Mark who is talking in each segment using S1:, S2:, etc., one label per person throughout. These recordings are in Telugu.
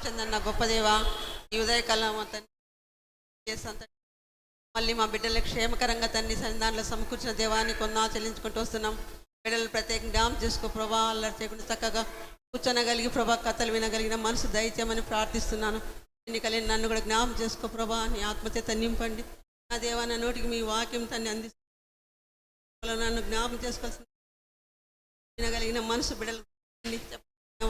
S1: చెందన్న గొప్ప దేవ, ఈ ఉదయకాలం మళ్ళీ మా బిడ్డలకు క్షేమకరంగా తండ్రి సన్నిధానంలో సమకూర్చిన దేవాన్ని కొన్నా చెల్లించుకుంటూ వస్తున్నాం. బిడ్డలు ప్రత్యేకంగా జ్ఞాపకం చేసుకో ప్రభా, అల్లరి చేయకుండా చక్కగా కూర్చొనగలిగి ప్రభా, కథలు వినగలిగిన మనసు దయచేయమని ప్రార్థిస్తున్నాను. ఎన్నికలేని నన్ను కూడా జ్ఞాపకం చేసుకో ప్రభా, నీ ఆత్మచేత నింపండి నా దేవా. నా నోటికి మీ వాక్యం తన్ని అందిస్తున్నా, నన్ను జ్ఞాపకం చేసుకోవాల్సిన వినగలిగిన మనసు బిడ్డలు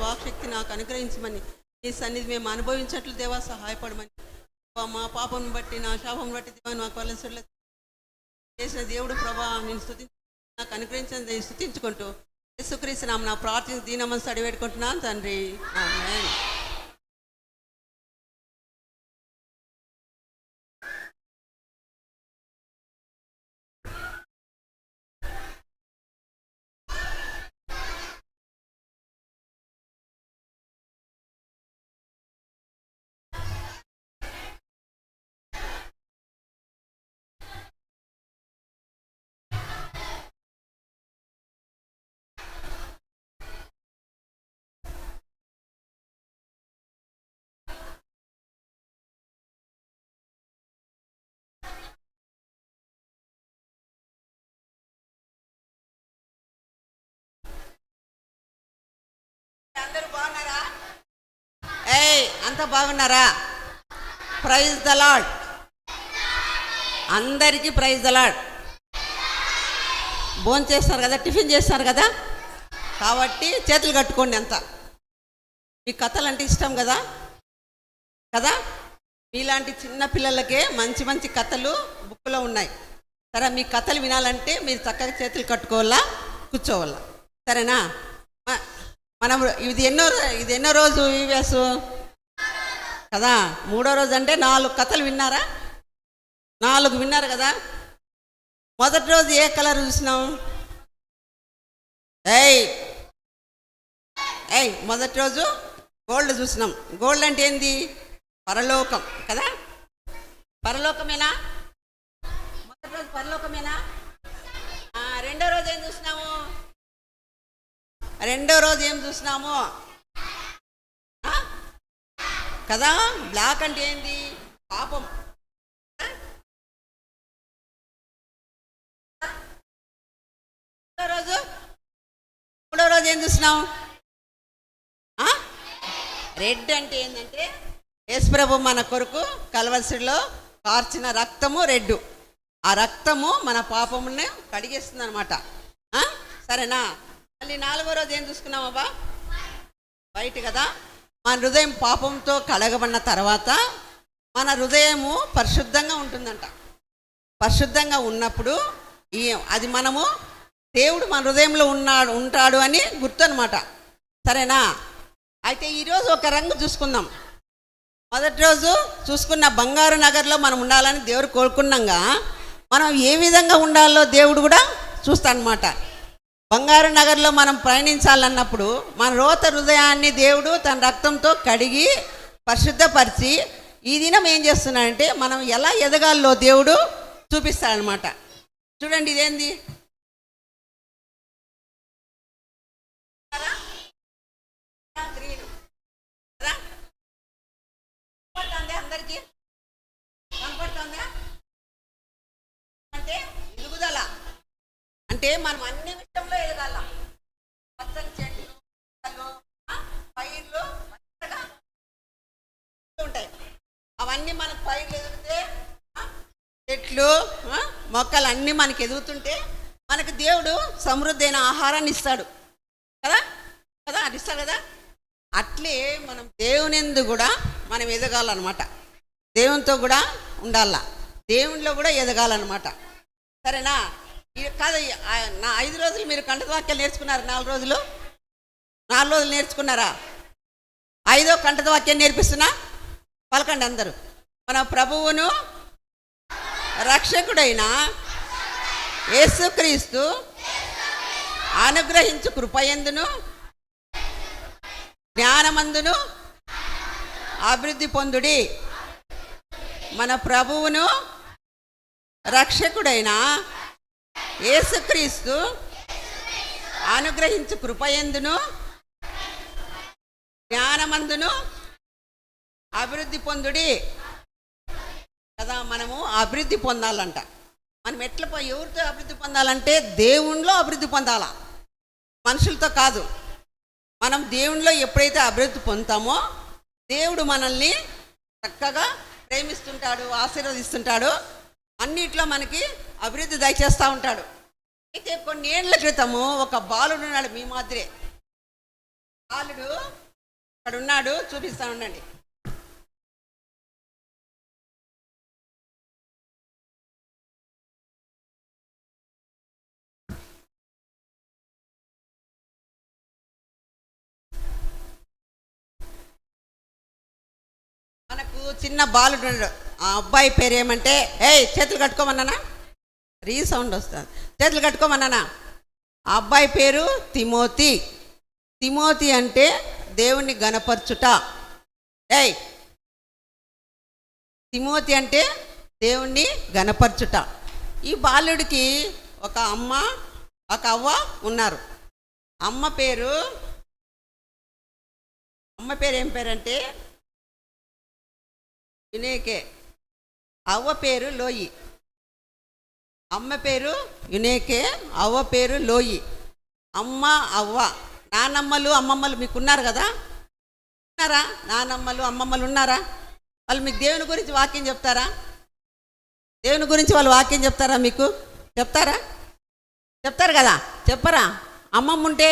S1: వాక్శక్తి నాకు అనుగ్రహించమని, నీ సన్నిధి మేము అనుభవించట్లు దేవా సహాయపడమని. మా పాపం బట్టి నా శాపం బట్టి దేవా మాకు వల్ల చేసిన దేవుడు ప్రభా, నేను నాకు అనుగ్రహించిన స్తుతించుకుంటూ యేసుక్రీస్తు నామమున నా ప్రార్థన దీనమని అడివేడుకుంటున్నాను తండ్రి, ఆమేన్. అందరూ బాగున్నారా? అంతా బాగున్నారా? Praise the Lord. అందరికీ ప్రైజ్ ద లార్డ్. భోజనం చేస్తారు కదా, టిఫిన్ చేస్తారు కదా, కాబట్టి చేతులు కట్టుకోండి. అంతా మీకు కథలు అంటే ఇష్టం కదా కదా మీలాంటి చిన్న పిల్లలకే మంచి మంచి కథలు బుక్లో ఉన్నాయి. సరే, మీ కథలు వినాలంటే మీరు చక్కగా చేతులు కట్టుకోవాలా, కూర్చోవాలా, సరేనా? మనం ఇది ఎన్నో రోజు ఈవీఎస్ కదా, 3వ రోజు అంటే 4 కథలు విన్నారా? 4 విన్నారు కదా. మొదటి రోజు ఏ కలర్ చూసినాం? మొదటి రోజు గోల్డ్ చూసినాం. గోల్డ్ అంటే ఏంది? పరలోకం కదా. పరలోకమేనా? మొదటి రోజు పరలోకమేనా? రెండో రోజు ఏం చూసినాము? కదా, బ్లాక్ అంటే ఏంది? పాపం. మూడో రోజు ఏం చూసినాం? రెడ్ అంటే ఏంటంటే యేసుప్రభు మన కొరకు కల్వరిలో కార్చిన రక్తము రెడ్. ఆ రక్తము మన పాపముని కడిగేస్తుంది అనమాట. సరేనా? మళ్ళీ 4వ రోజు ఏం చూసుకున్నామబ్బా? వైట్ కదా. మన హృదయం పాపంతో కడగబడిన తర్వాత మన హృదయము పరిశుద్ధంగా ఉంటుందంట. పరిశుద్ధంగా ఉన్నప్పుడు అది మనము దేవుడు మన హృదయంలో ఉంటాడు అని గుర్తు అనమాట. సరేనా? అయితే ఈరోజు ఒక రంగు చూసుకుందాం. మొదటి రోజు చూసుకున్న బంగారు నగర్లో మనం ఉండాలని దేవుడు కోరుకున్నాగా, మనం ఏ విధంగా ఉండాలో దేవుడు కూడా చూస్తాడనమాట. బంగారు నగర్లో మనం ప్రయాణించాలన్నప్పుడు మన రోత హృదయాన్ని దేవుడు తన రక్తంతో కడిగి పరిశుద్ధపరిచి ఈ దినం ఏం చేస్తున్నాడంటే మనం ఎలా ఎదగాలో దేవుడు చూపిస్తాడనమాట. చూడండి, ఇదేంది? అందరికీ కనపడుతుందా? అంటే ఎదుగుదల అంటే మనం అన్ని విషయంలో ఎదగాల. పచ్చని చెట్లు, పైర్లు ఉంటాయి. అవన్నీ మనకు పైర్లు ఎదిగితే, చెట్లు మొక్కలు అన్నీ మనకి ఎదుగుతుంటే మనకు దేవుడు సమృద్ధైన ఆహారాన్ని ఇస్తాడు కదా కదా అది ఇస్తాడు కదా. అట్లే మనం దేవునిందు కూడా మనం ఎదగాలన్నమాట. దేవునితో కూడా ఉండాల, దేవునిలో కూడా ఎదగాలన్నమాట. సరేనా? కాదు, నా 5 రోజులు మీరు కంఠవాక్యాలు నేర్చుకున్నారు. 4 రోజులు నేర్చుకున్నారా? 5వ కంఠవాక్యం నేర్పిస్తున్నా, పలకండి అందరూ. మన ప్రభువును రక్షకుడైన యేసుక్రీస్తు అనుగ్రహించు కృపయందును జ్ఞానమందును అభివృద్ధి పొందుడి. మన ప్రభువును రక్షకుడైన యేసుక్రీస్తు అనుగ్రహించు కృపయందును జ్ఞానమందును అభివృద్ధి పొందుడి కదా. మనము అభివృద్ధి పొందాలంట. మనం ఎవరితో అభివృద్ధి పొందాలంటే దేవునిలో అభివృద్ధి పొందాలా, మనుషులతో కాదు. మనం దేవునిలో ఎప్పుడైతే అభివృద్ధి పొందుతామో దేవుడు మనల్ని చక్కగా ప్రేమిస్తుంటాడు, ఆశీర్వదిస్తుంటాడు, అన్నిట్లో మనకి అభివృద్ధి దయచేస్తూ ఉంటాడు. అయితే కొన్ని ఏళ్ల క్రితము ఒక బాలుడు ఉన్నాడు, మీ మాదిరే బాలుడు అక్కడ ఉన్నాడు, చూపిస్తా ఉండండి. మనకు చిన్న బాలుడు ఉన్నాడు. ఆ అబ్బాయి పేరు ఏమంటే, చేతులు కట్టుకోమన్నానా, రీసౌండ్ వస్తుంది, చేతులు కట్టుకోమన్నానా. ఆ అబ్బాయి పేరు తిమోతి. తిమోతి అంటే దేవుణ్ణి గణపరచుట. తిమోతి అంటే దేవుణ్ణి గణపరచుట. ఈ బాలుడికి ఒక అమ్మ ఒక అవ్వ ఉన్నారు. అమ్మ పేరు ఏం పేరంటే యునేకే. అవ్వ పేరు లోయి. అమ్మ పేరు యునేకే, అవ్వ పేరు లోయి. అమ్మ అవ్వ, నానమ్మలు అమ్మమ్మలు మీకు ఉన్నారు కదా, ఉన్నారా? నానమ్మలు అమ్మమ్మలు ఉన్నారా? వాళ్ళు మీకు దేవుని గురించి వాక్యం చెప్తారా? దేవుని గురించి వాళ్ళు వాక్యం చెప్తారా? మీకు చెప్తారా? చెప్తారు కదా, చెప్పరా? అమ్మమ్మ ఉంటే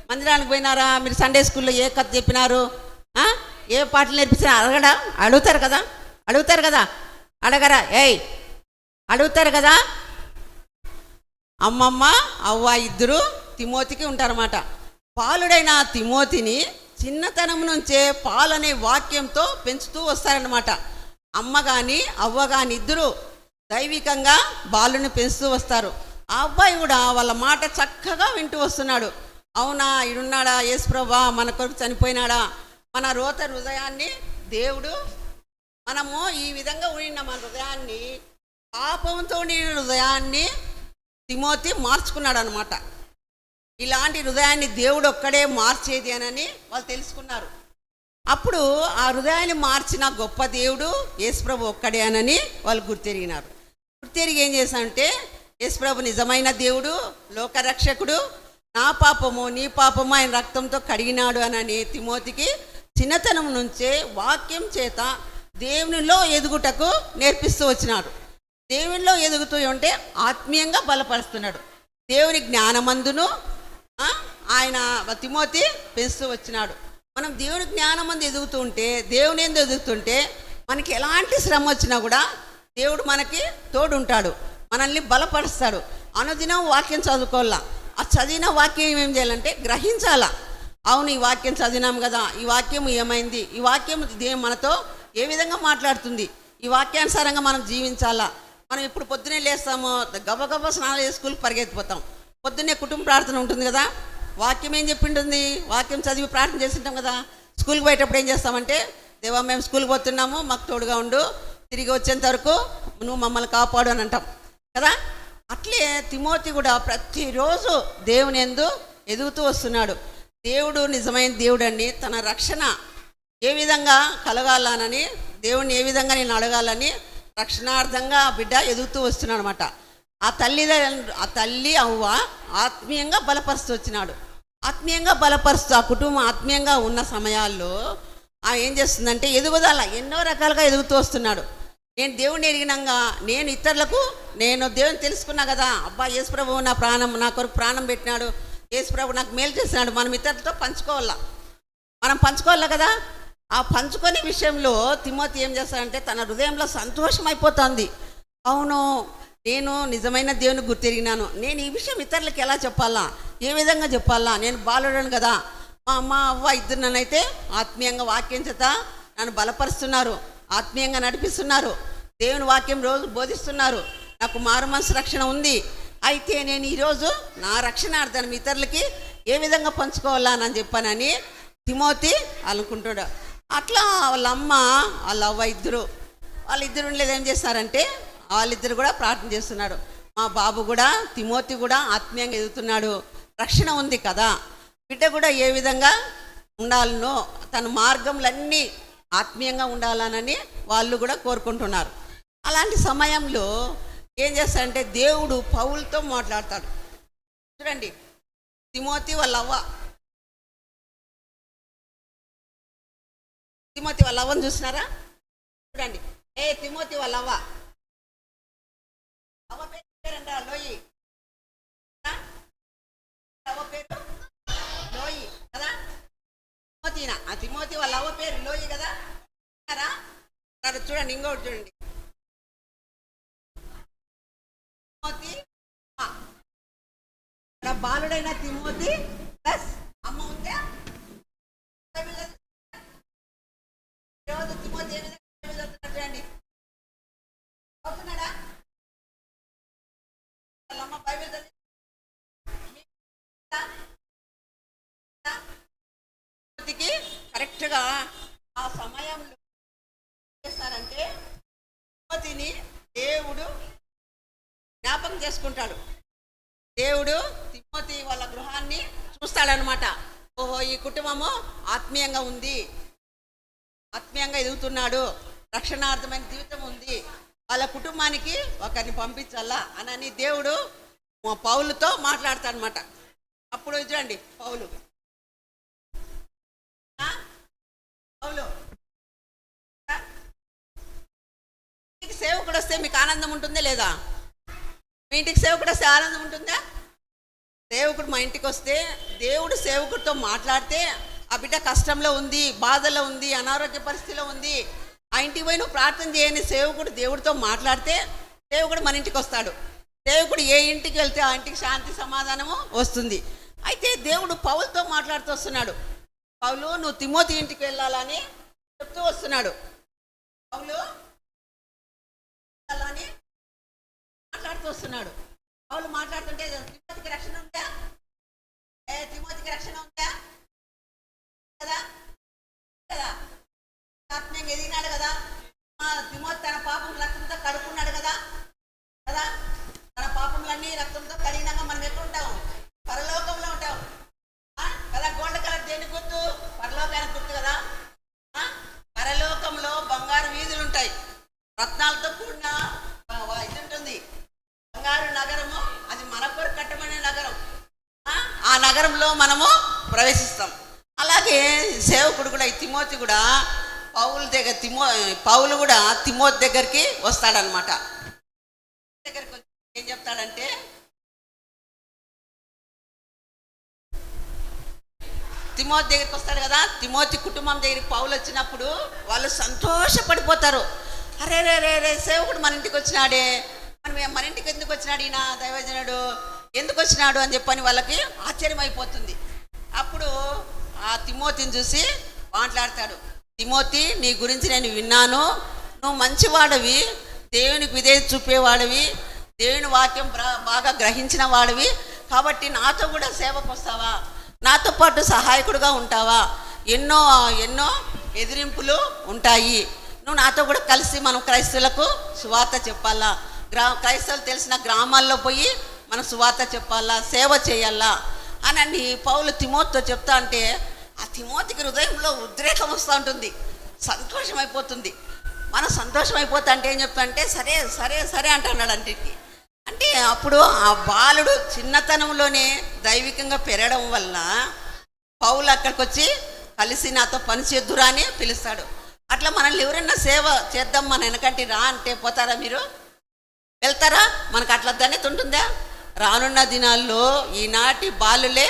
S1: మందిరానికి పోయినారా, మీరు సండే స్కూల్లో ఏ కథ చెప్పినారు, ఏ పాటలు నేర్పించినా అడుగుతారు కదా, అడుగుతారు కదా, అడగరా? అడుగుతారు కదా. అమ్మమ్మ అవ్వ ఇద్దరు తిమోతికి ఉంటారన్నమాట. పాలుడైన తిమోతిని చిన్నతనం నుంచే పాలనే వాక్యంతో పెంచుతూ వస్తారనమాట. అమ్మ కానీ అవ్వ కానీ ఇద్దరు దైవికంగా బాలుని పెంచుతూ వస్తారు. ఆ అబ్బాయి కూడా వాళ్ళ మాట చక్కగా వింటూ వస్తున్నాడు. అవునా, ఇడున్నాడా యేసుప్రభువా, మన కొరకు చనిపోయినాడా, మన రోత హృదయాన్ని దేవుడు, మనము ఈ విధంగా ఉండిన మన హృదయాన్ని, పాపంతో ఉండిన హృదయాన్ని తిమోతి మార్చుకున్నాడు అనమాట. ఇలాంటి హృదయాన్ని దేవుడు ఒక్కడే మార్చేది అని వాళ్ళు తెలుసుకున్నారు. అప్పుడు ఆ హృదయాన్ని మార్చిన గొప్ప దేవుడు యేసుప్రభు ఒక్కడే అని వాళ్ళు గుర్తెరిగినారు. గుర్తెరిగి ఏం చేశారంటే, యేసుప్రభు నిజమైన దేవుడు, లోకరక్షకుడు, నా పాపము నీ పాపము ఆయన రక్తంతో కడిగినాడు అని తిమోతికి చిన్నతనం నుంచే వాక్యం చేత దేవునిలో ఎదుగుటకు నేర్పిస్తూ వచ్చినాడు. దేవునిలో ఎదుగుతూ ఉంటే ఆత్మీయంగా బలపరుస్తున్నాడు. దేవుని జ్ఞానమందును ఆయన తిమోతి పెంచుతూ వచ్చినాడు. మనం దేవుని జ్ఞానమందు ఎదుగుతూ ఉంటే, దేవుని ఎందు ఎదుగుతుంటే మనకి ఎలాంటి శ్రమ వచ్చినా కూడా దేవుడు మనకి తోడుంటాడు, మనల్ని బలపరుస్తాడు. అనుదినం వాక్యం చదువుకోవాలా. ఆ చదివిన వాక్యం ఏం చేయాలంటే గ్రహించాలా. అవును, ఈ వాక్యం చదివినాం కదా, ఈ వాక్యం ఏమైంది, ఈ వాక్యం మనతో ఏ విధంగా మాట్లాడుతుంది, ఈ వాక్యానుసారంగా మనం జీవించాలా. మనం ఇప్పుడు పొద్దునే లేస్తాము, గబగబ స్నానాలు చేసి స్కూల్కి పరిగెత్తిపోతాం. పొద్దున్నే కుటుంబ ప్రార్థన ఉంటుంది కదా, వాక్యం ఏం చెప్పింటుంది, వాక్యం చదివి ప్రార్థన చేస్తుంటాం కదా. స్కూల్కి పోయేటప్పుడు ఏం చేస్తామంటే, దేవా మేము స్కూల్కి పోతున్నాము, మాకు తోడుగా ఉండు, తిరిగి వచ్చేంత వరకు నువ్వు మమ్మల్ని కాపాడు అని అంటాం కదా. అట్లే తిమోతి కూడా ప్రతిరోజు దేవుని యందు ఎదుగుతూ వస్తున్నాడు. దేవుడు నిజమైన దేవుడు అండి. తన రక్షణ ఏ విధంగా కలగాలనని, దేవుడిని ఏ విధంగా నేను అడగాలని రక్షణార్థంగా బిడ్డ ఎదుగుతూ వస్తున్నాడు అనమాట. ఆ తల్లి అవ్వ ఆత్మీయంగా బలపరుస్తూ వచ్చినాడు. ఆత్మీయంగా బలపరుస్తూ ఆ కుటుంబం ఆత్మీయంగా ఉన్న సమయాల్లో ఏం చేస్తుందంటే ఎదుగుదల ఎన్నో రకాలుగా ఎదుగుతూ వస్తున్నాడు. నేను దేవుడిని ఎరిగినాగా, నేను ఇతరులకు నేను దేవుని తెలుసుకున్నా కదా, అబ్బా యేసుప్రభువు నా ప్రాణం, నా కొరకు ప్రాణం పెట్టినాడు, యేసుప్రభు నాకు మేలు చేసినాడు, మనం ఇతరులతో పంచుకోవాలా, మనం పంచుకోవాలా కదా. ఆ పంచుకునే విషయంలో తిమోతి ఏం చేస్తాడంటే తన హృదయంలో సంతోషం అయిపోతుంది. అవును, నేను నిజమైన దేవుని గుర్తెరిగినాను, నేను ఈ విషయం ఇతరులకు ఎలా చెప్పాలా, ఏ విధంగా చెప్పాలా, నేను బాలుడను కదా, మా అమ్మ అవ్వ ఇద్దరు నన్నైతే ఆత్మీయంగా వాక్యం చేత నన్ను బలపరుస్తున్నారు, ఆత్మీయంగా నడిపిస్తున్నారు, దేవుని వాక్యం రోజు బోధిస్తున్నారు, నాకు మారు మనసు రక్షణ ఉంది. అయితే నేను ఈరోజు నా రక్షణార్థం ఇతరులకి ఏ విధంగా పంచుకోవాలా అని చెప్పానని తిమోతి అనుకుంటాడు. అట్లా వాళ్ళ అమ్మ వాళ్ళ అవ్వ వాళ్ళిద్దరు ఏం చేస్తారంటే వాళ్ళిద్దరు కూడా ప్రార్థన చేస్తున్నాడు. మా బాబు కూడా తిమోతి కూడా ఆత్మీయంగా ఎదుగుతున్నాడు, రక్షణ ఉంది కదా, బిడ్డ కూడా ఏ విధంగా ఉండాలనో తన మార్గములన్నీ ఆత్మీయంగా ఉండాలనని వాళ్ళు కూడా కోరుకుంటున్నారు. అలాంటి సమయంలో ఏం చేస్తాడంటే దేవుడు పౌలుతో మాట్లాడతాడు. చూడండి, తిమోతి వాళ్ళ అవ్వని చూసినారా? చూడండి, తిమోతి వాళ్ళ అవ్వ పేరంట లోయి. అవ్వ పేరు లోయి కదా. తిమోతి వాళ్ళ అవ్వ పేరు లోయి కదా. చూడండి, ఇంకోటి చూడండి, తిమోతి బాలుడైన తిమోతి ప్లస్ అమ్మ ఉందా? తిమోతి ఏ విధంగా చూడండి, అవుతున్నాడా? వాళ్ళమ్మ బైబిల్ కరెక్ట్గా ఆ సమయంలో చేస్తారంటే తిమోతిని దేవుడు జ్ఞాపకం చేసుకుంటాడు. దేవుడు తిమోతి వాళ్ళ గృహాన్ని చూస్తాడనమాట. ఓహో, ఈ కుటుంబము ఆత్మీయంగా ఉంది, ఆత్మీయంగా ఎదుగుతున్నాడు, రక్షణార్థమైన జీవితం ఉంది, వాళ్ళ కుటుంబానికి ఒకరిని పంపించాలా అని దేవుడు పౌలుతో మాట్లాడతాడనమాట. అప్పుడు చూడండి, పౌలు ఇంటికి సేవకుడు వస్తే మీకు ఆనందం ఉంటుందా లేదా? మీ ఇంటికి సేవకుడు వస్తే ఆనందం ఉంటుందా? సేవకుడు మా ఇంటికి వస్తే దేవుడు సేవకుడితో మాట్లాడితే ఆ బిడ్డ కష్టంలో ఉంది, బాధలో ఉంది, అనారోగ్య పరిస్థితిలో ఉంది, ఆ ఇంటికి పోయి నువ్వు ప్రార్థన చేయని సేవకుడు దేవుడితో మాట్లాడితే సేవకుడు మన ఇంటికి వస్తాడు. సేవకుడు ఏ ఇంటికి వెళ్తే ఆ ఇంటికి శాంతి సమాధానము వస్తుంది. అయితే దేవుడు పౌలుతో మాట్లాడుతూ వస్తున్నాడు. పౌలు, నువ్వు తిమోతి ఇంటికి వెళ్ళాలని చెప్తూ వస్తున్నాడు. పౌలు వెళ్ళాలని మాట్లాడుతూ వస్తున్నాడు. పౌలు మాట్లాడుతుంటే తిమోతికి రక్షణ ఉందా? తిమోతికి రక్షణ ఉందా కదా కదా. ఆత్మీయంగా ఎదిగినాడు కదా. తిమోతి తన పాపం రక్తంతో కడుక్కున్నాడు కదా కదా. తన పాపములన్నీ రక్తంతో కడిగినాక మనం ఎక్కడ ఉంటాం? పరలోకంలో ఉంటాం కదా. గోల్డ్ కలర్ దేని గుర్తు? పరలోకానికి గుర్తు కదా. పరలోకంలో బంగారు వీధులు ఉంటాయి, రత్నాలతో కూడిన ఇది ఉంటుంది, బంగారు నగరము. అది మన కొరకు కట్టబడిన నగరం. ఆ నగరంలో మనము ప్రవేశిస్తాం. అలాగే సేవకుడు కూడా, ఈ తిమోతి కూడా పౌలు కూడా తిమోతి దగ్గరికి వస్తాడనమాట. దగ్గరికి వచ్చి ఏం చెప్తాడంటే, తిమోతి దగ్గరికి వస్తాడు కదా. తిమోతి కుటుంబం దగ్గరికి పౌలు వచ్చినప్పుడు వాళ్ళు సంతోషపడిపోతారు. అరే రే రే రే సేవకుడు మన ఇంటికి వచ్చినాడే, మన ఇంటికి ఎందుకు వచ్చినాడు ఈయన దైవజనుడు, ఎందుకు వచ్చినాడు అని చెప్పని వాళ్ళకి ఆశ్చర్యం అయిపోతుంది. అప్పుడు ఆ తిమోతిని చూసి మాట్లాడతాడు. తిమోతి, నీ గురించి నేను విన్నాను, నువ్వు మంచివాడివి, దేవునికి విధేయత చూపేవాడివి, దేవుని వాక్యం బాగా గ్రహించిన వాడివి, కాబట్టి నాతో కూడా సేవకు వస్తావా, నాతో పాటు సహాయకుడుగా ఉంటావా? ఎన్నో ఎన్నో ఎదిరింపులు ఉంటాయి, నువ్వు నాతో కూడా కలిసి మనం క్రైస్తవులకు సువార్త చెప్పాలా, క్రైస్తవులు తెలిసిన గ్రామాల్లో పోయి మనం సువార్త చెప్పాలా, సేవ చేయాలా అని పౌలు తిమోతితో చెప్తా అంటే ఆ తిమోతికి హృదయంలో ఉద్రేకం వస్తూ ఉంటుంది, సంతోషం అయిపోతుంది. మనం సంతోషం అయిపోతా అంటే ఏం చెప్తా అంటే సరే సరే సరే అంటున్నాడు. అంటే అప్పుడు ఆ బాలుడు చిన్నతనంలోనే దైవికంగా పెరగడం వల్ల పౌలు అక్కడికి వచ్చి కలిసి నాతో పని చేద్దురా అని పిలుస్తాడు. అట్లా మనల్ని ఎవరైనా సేవ చేద్దాం మన వెనకంటి రా అంటే పోతారా? మీరు వెళ్తారా? మనకు అట్లా ధన్యత ఉంటుందా? రానున్న దినాల్లో ఈనాటి బాలులే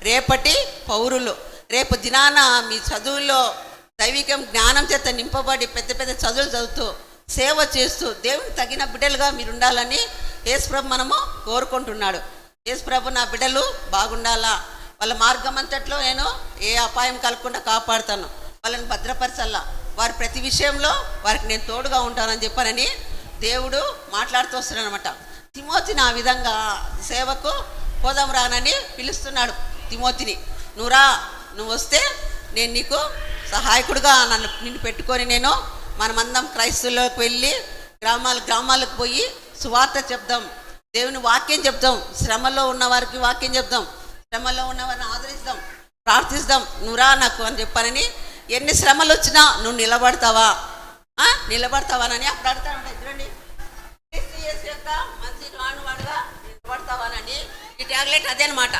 S1: రేపటి పౌరులు. రేపు దినాన మీ చదువుల్లో దైవికం జ్ఞానం చేత నింపబడి పెద్ద పెద్ద చదువులు చదువుతూ సేవ చేస్తూ దేవుని తగిన బిడ్డలుగా మీరు ఉండాలని యేసుప్రభు మనము కోరుకుంటున్నాడు. యేసుప్రభు, నా బిడ్డలు బాగుండాలా, వాళ్ళ మార్గం అంతట్లో నేను ఏ అపాయం కలగకుండా కాపాడుతాను, వాళ్ళని భద్రపరచాలా, వారి ప్రతి విషయంలో వారికి నేను తోడుగా ఉంటానని చెప్పానని దేవుడు మాట్లాడుతూ వస్తున్నాడు అనమాట. తిమోతిని ఆ విధంగా సేవకు పోదాం రానని పిలుస్తున్నాడు తిమోతిని. నువ్వు రా, నువ్వు వస్తే నేను నీకు సహాయకుడుగా నిన్ను పెట్టుకొని నేను మనమందరం క్రైస్తవుల్లోకి వెళ్ళి గ్రామాలకు పోయి సువార్త చెప్దాం, దేవుని వాక్యం చెప్దాం, శ్రమలో ఉన్న వారికి వాక్యం చెప్దాం, శ్రమలో ఉన్న వారిని ఆదరిస్తాం, ప్రార్థిస్తాం, నువ్వు రా నాకు అని చెప్పానని ఎన్ని శ్రమలు వచ్చినా నువ్వు నిలబడతావా, నిలబడతావానని అప్పుడు అడుగుతాను. చూడండి, క్రీస్తు యేసు యొక్క మంచి రానువాడుగా నిలబడతావానని ఈ ట్యాగ్లెట్ అదే అనమాట.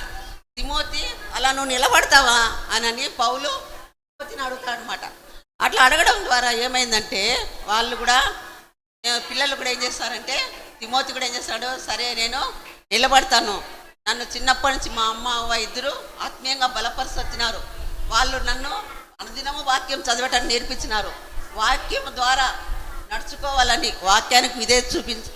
S1: తిమోతి అలా నువ్వు నిలబడతావా అని పౌలు తిమోతిని అడుగుతాడు అనమాట. అట్లా అడగడం ద్వారా ఏమైందంటే వాళ్ళు కూడా, పిల్లలు కూడా ఏం చేస్తారంటే, తిమోతి కూడా ఏం చేస్తాడు, సరే నేను నిలబడతాను. నన్ను చిన్నప్పటి నుంచి మా అమ్మ అవ్వ ఇద్దరు ఆత్మీయంగా బలపరుస్తున్నారు. వాళ్ళు నన్ను అనుదినము వాక్యం చదవటాన్ని నేర్పించినారు. వాక్యం ద్వారా నడుచుకోవాలని వాక్యానికి ఇదే చూపించి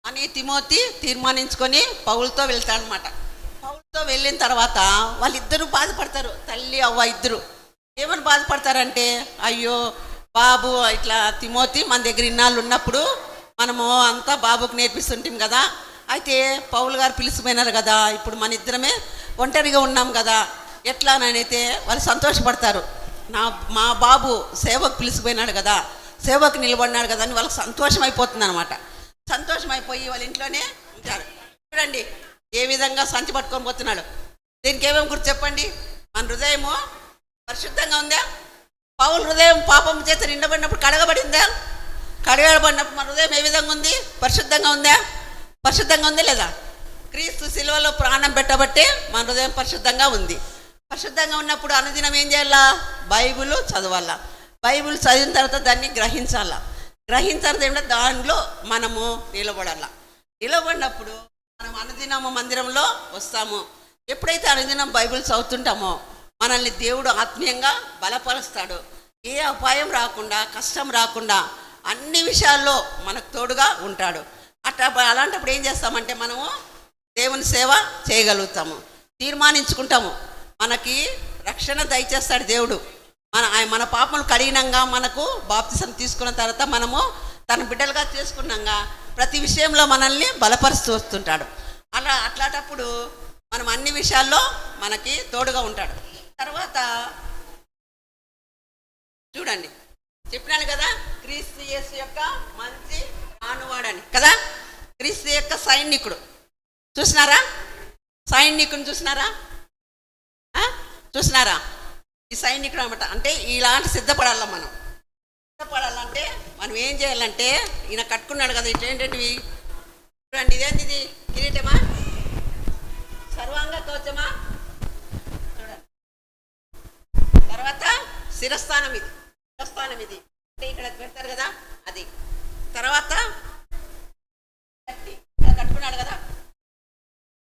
S1: అని తిమోతి తీర్మానించుకొని పౌలుతో వెళ్తాడనమాట. పౌలుతో వెళ్ళిన తర్వాత వాళ్ళిద్దరూ బాధపడతారు, తల్లి అవ్వ ఇద్దరు. ఏమని బాధపడతారంటే, అయ్యో బాబు ఇట్లా తిమోతి మన దగ్గర ఇన్నాళ్ళు ఉన్నప్పుడు మనము అంతా బాబుకు నేర్పిస్తుంటాం కదా, అయితే పౌలు గారు పిలిచిపోయినారు కదా, ఇప్పుడు మన ఇద్దరమే ఒంటరిగా ఉన్నాం కదా, ఎట్లా అని అయితే వాళ్ళు సంతోషపడతారు. మా బాబు సేవకు పిలిచిపోయినాడు కదా, సేవకు నిలబడినాడు కదా అని వాళ్ళకి సంతోషం అయిపోతుంది అనమాట. సంతోషం అయిపోయి వాళ్ళ ఇంట్లోనే ఉంటారు. చూడండి ఏ విధంగా సంచి పట్టుకొని పోతున్నాడు. దీనికి ఏమేమి గుర్తు చెప్పండి. మన హృదయము పరిశుద్ధంగా ఉందా? పౌలు హృదయం పాపం చేత నిండబడినప్పుడు కడగబడిందా? కడగబడినప్పుడు మన హృదయం ఏ విధంగా ఉంది? పరిశుద్ధంగా ఉందా? పరిశుద్ధంగా ఉంది లేదా? క్రీస్తు శిలువలో ప్రాణం పెట్టబట్టే మన హృదయం పరిశుద్ధంగా ఉంది. పరిశుద్ధంగా ఉన్నప్పుడు అనుదినం ఏం చేయాలా? బైబిల్ చదవాలా. బైబిల్ చదివిన తర్వాత దాన్ని గ్రహించాలా. గ్రహించిన తర్వాత ఏమిటంటే దానిలో మనము నిలబడాల. నిలబడినప్పుడు మనం అనుదినము మందిరంలో వస్తాము. ఎప్పుడైతే అనుదినం బైబిల్ చదువుతుంటామో మనల్ని దేవుడు ఆత్మీయంగా బలపరుస్తాడు. ఏ అపాయం రాకుండా, కష్టం రాకుండా అన్ని విషయాల్లో మనకు తోడుగా ఉంటాడు. అలాంటప్పుడు ఏం చేస్తామంటే మనము దేవుని సేవ చేయగలుగుతాము, తీర్మానించుకుంటాము. మనకి రక్షణ దయచేస్తాడు దేవుడు. మన పాపములు కడిగినంగా మనకు బాప్తిసం తీసుకున్న తర్వాత మనము తన బిడ్డలుగా చేసుకున్నాగా ప్రతి విషయంలో మనల్ని బలపరుస్తూ వస్తుంటాడు. అట్లాంటప్పుడు మనం అన్ని విషయాల్లో మనకి తోడుగా ఉంటాడు. తర్వాత చూడండి, చెప్పినాను కదా క్రీస్తు యేసు యొక్క మంచి రానువాడని కదా. క్రీస్తు యొక్క సైనికుడు చూసినారా? సైనికుని చూసినారా? చూసినారా? ఈ సైనికుడు అనమాట. అంటే ఇలాంటి సిద్ధపడాల. మనం సిద్ధపడాలంటే మనం ఏం చేయాలంటే, ఈయన కట్టుకున్నాడు కదా ఇట్లేంటివి చూడండి. ఇదేంటి? ఇది కిరీటమా? సర్వాంగ కవచమా? చూడండి. తర్వాత శిరస్థానం ఇది. శిరస్థానం ఇది అంటే ఇక్కడ పెడతారు కదా అది. తర్వాత కట్టుకున్నాడు కదా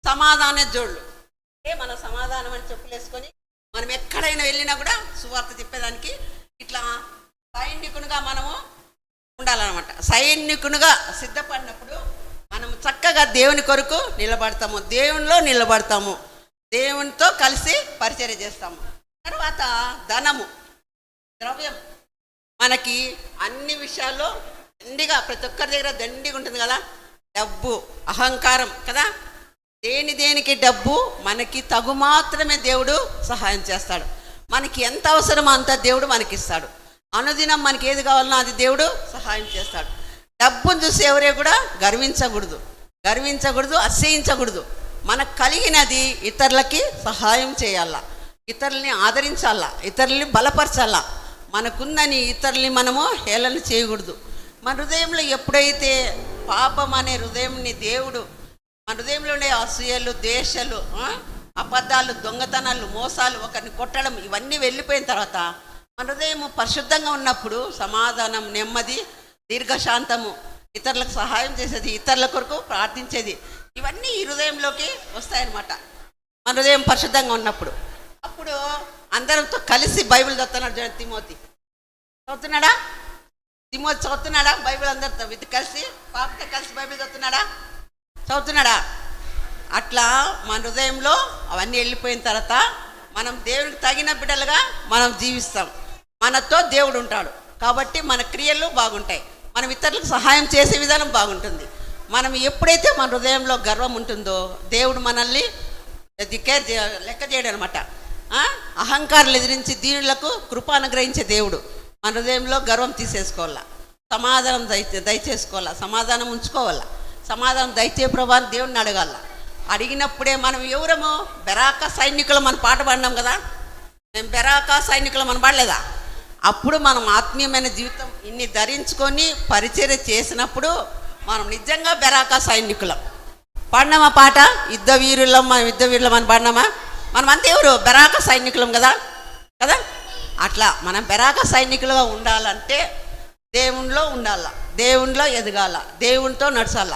S1: సమాధాన జోళ్ళు. అంటే మన సమాధానం అని చెప్పులేసుకొని మనం ఎక్కడైనా వెళ్ళినా కూడా సువార్త చెప్పేదానికి ఇట్లా సైనికునిగా మనము ఉండాలన్నమాట. సైనికునిగా సిద్ధపడినప్పుడు మనం చక్కగా దేవుని కొరకు నిలబడతాము, దేవునిలో నిలబడతాము, దేవునితో కలిసి పరిచర్య చేస్తాము. తర్వాత ధనము, ద్రవ్యం మనకి అన్ని విషయాల్లో దండిగా, ప్రతి ఒక్కరి దగ్గర దండిగా ఉంటుంది కదా. డబ్బు, అహంకారం కదా. దేనికి డబ్బు మనకి తగు మాత్రమే దేవుడు సహాయం చేస్తాడు. మనకి ఎంత అవసరమో అంత దేవుడు మనకిస్తాడు. అనుదినం మనకి ఏది కావాలన్నా అది దేవుడు సహాయం చేస్తాడు. డబ్బును చూసి ఎవరే కూడా గర్వించకూడదు, అసహించకూడదు. మనకు కలిగినది ఇతరులకి సహాయం చేయాలా, ఇతరుల్ని ఆదరించాలా, ఇతరుల్ని బలపరచాలా. మనకుందని ఇతరుల్ని మనము హేళన చేయకూడదు. మన హృదయంలో ఎప్పుడైతే పాపం అనే హృదయంని దేవుడు, మన హృదయంలో ఉండే అసూయలు, ద్వేషాలు, అబద్ధాలు, దొంగతనాలు, మోసాలు, ఒకరిని కొట్టడం, ఇవన్నీ వెళ్ళిపోయిన తర్వాత మన హృదయం పరిశుద్ధంగా ఉన్నప్పుడు సమాధానం, నెమ్మది, దీర్ఘశాంతము, ఇతరులకు సహాయం చేసేది, ఇతరుల కొరకు ప్రార్థించేది, ఇవన్నీ ఈ హృదయంలోకి వస్తాయన్నమాట. మన హృదయం పరిశుద్ధంగా ఉన్నప్పుడు. అప్పుడు అందరితో కలిసి బైబిల్ చదువుతున్నాడు. తిమోతి చదువుతున్నాడా? తిమోతి చదువుతున్నాడా? బైబిల్ అందరితో కలిసి, పాపతో కలిసి బైబిల్ చదువుతున్నాడా? అట్లా మన హృదయంలో అవన్నీ వెళ్ళిపోయిన తర్వాత మనం దేవునికి తగిన బిడ్డలుగా మనం జీవిస్తాం. మనతో దేవుడు ఉంటాడు కాబట్టి మన క్రియలు బాగుంటాయి. మనం ఇతరులకు సహాయం చేసే విధానం బాగుంటుంది. మనం ఎప్పుడైతే మన హృదయంలో గర్వం ఉంటుందో దేవుడు మనల్ని లెక్క చేయడం అనమాట. ఆ? అహంకారాలు ఎదిరించి దీనులకు కృప అనుగ్రహించే దేవుడు. మన హృదయంలో గర్వం తీసేసుకోవాలా, సమాధానం దయచేసుకోవాలా, సమాధానం ఉంచుకోవాలా. సమాధానం దయచే ప్రభా అని దేవుడిని అడగాల. అడిగినప్పుడే మనం ఎవరము బెరాకా సైనికులు మన పాట పాడినాం కదా, మేము బెరాకా సైనికులు మనం పాడలేదా? అప్పుడు మనం ఆత్మీయమైన జీవితం ఇన్ని ధరించుకొని పరిచర్య చేసినప్పుడు మనం నిజంగా బెరాకా సైనికులం. పాడినామా పాట? యుద్ధ వీరులం, మనం యుద్ధ వీరులం అని పాడినామా? మనం అంతా ఎవరు బెరాకా సైనికులం కదా కదా. అట్లా మనం బెరాకా సైనికులుగా ఉండాలంటే దేవునిలో ఉండాల, దేవునిలో ఎదగాల, దేవునితో నడచాల.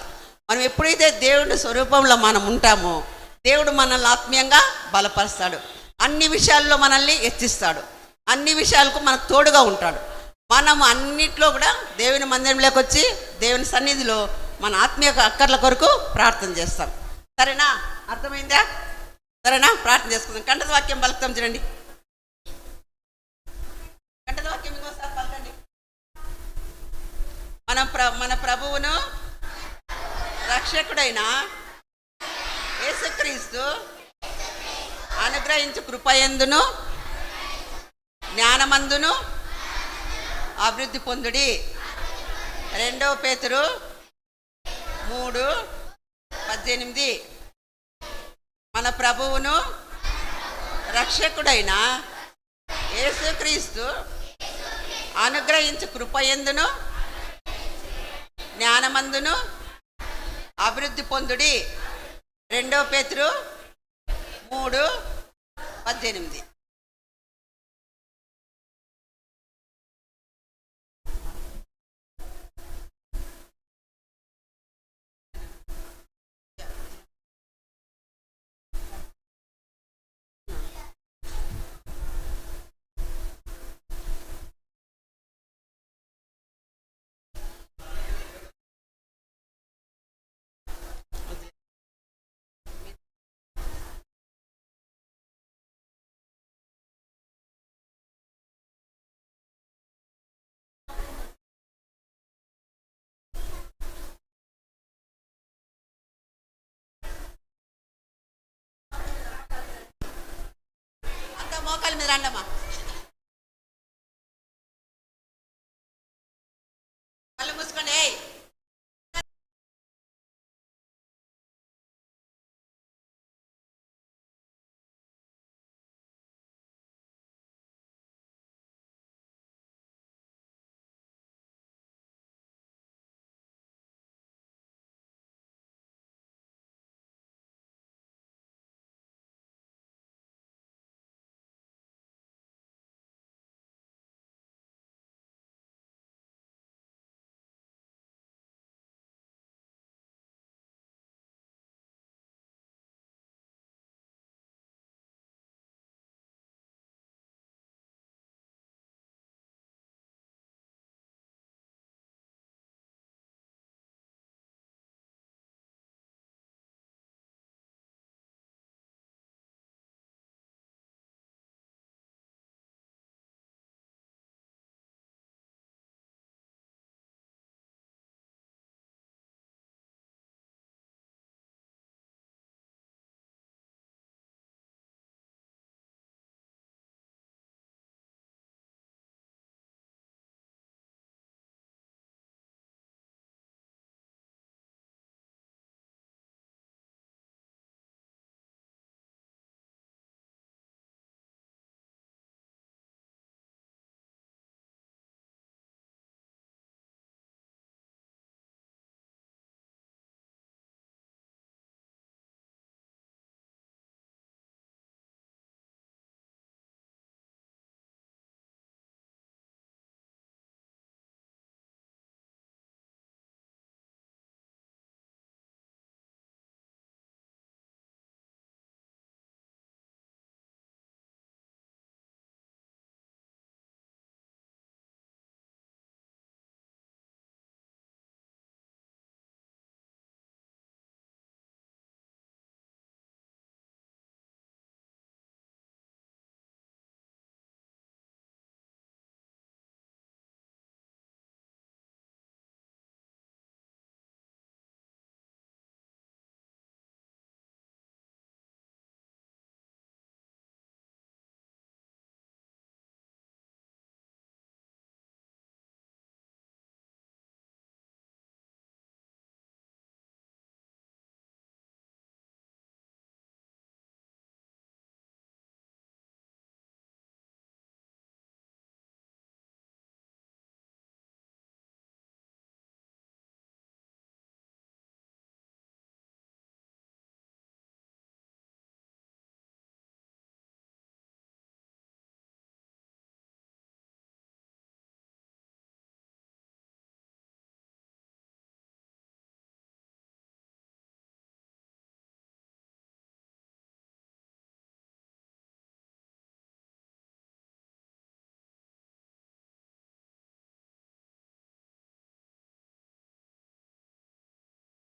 S1: మనం ఎప్పుడైతే దేవుని స్వరూపంలో మనం ఉంటామో దేవుడు మనల్ని ఆత్మీయంగా బలపరుస్తాడు, అన్ని విషయాల్లో మనల్ని హెచ్చిస్తాడు, అన్ని విషయాలకు మనకు తోడుగా ఉంటాడు. మనం అన్నిట్లో కూడా దేవుని మందిరంలోకి వచ్చి దేవుని సన్నిధిలో మన ఆత్మీయ అక్కర్ల కొరకు ప్రార్థన చేస్తాం. సరేనా? అర్థమైందా? సరేనా? ప్రార్థన చేసుకుందాం. కంఠద వాక్యం పలుకుతాం చూడండి. కంఠద వాక్యం ఇంకోసారి పలకండి. మన ప్రభువును రక్షకుడైన యేసుక్రీస్తు అనుగ్రహించు కృపయందును జ్ఞానమందును అభివృద్ధి పొందుడి. 2 పేతురు 3:18. మన ప్రభువును రక్షకుడైన యేసుక్రీస్తు అనుగ్రహించు కృపయందును జ్ఞానమందును అభివృద్ధి పొందుడి. 2 పేతురు 3:18. మోకాల మీద రండమ్మా.